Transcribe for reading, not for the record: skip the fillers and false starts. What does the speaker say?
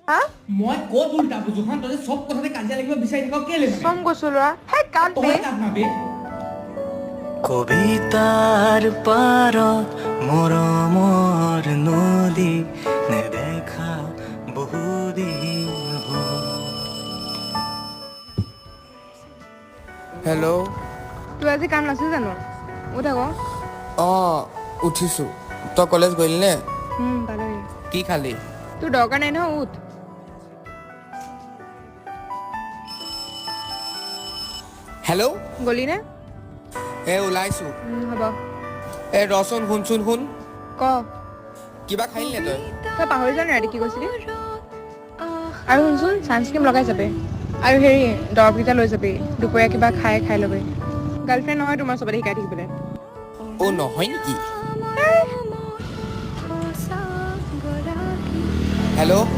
হা মই ক'ত উল্টা বুজো হা তই সব কথাতে কাজিয়া লাগিব বিচাৰি থাক কেলে মানে কম কৈছো ল'ৰা হে কাট বে তই কাট না বে কবিতাৰ পাৰত মৰমৰ নদী নেদেখা বহুদিন হেল্ল' তোৰ আজি কাম নাছিল জানো উঠ আকৌ অঁ উঠিছোঁ তই কলেজ গ'লি নে পালোহি কি খালি তোৰ দৰকাৰ নাই নহয় উঠ হেল্ল' গলি নে ওলাইছোঁ হ'ব ৰচোন শুন ক কিবা খালি নে তই তই পাহৰি যোৱা নাই ৰাতি কি কৈছিলি আৰু শুনচোন ছানস্ক্ৰীম লগাই যাবি আৰু হেৰি দৰৱকেইটা লৈ যাবি দুপৰীয়া কিবা খাই ল'বি গাৰ্লফ্ৰেণ্ড নহয় তোমাৰ চবতে শিকাই থাকিবলৈ অ' নহয় নেকি হেল্ল'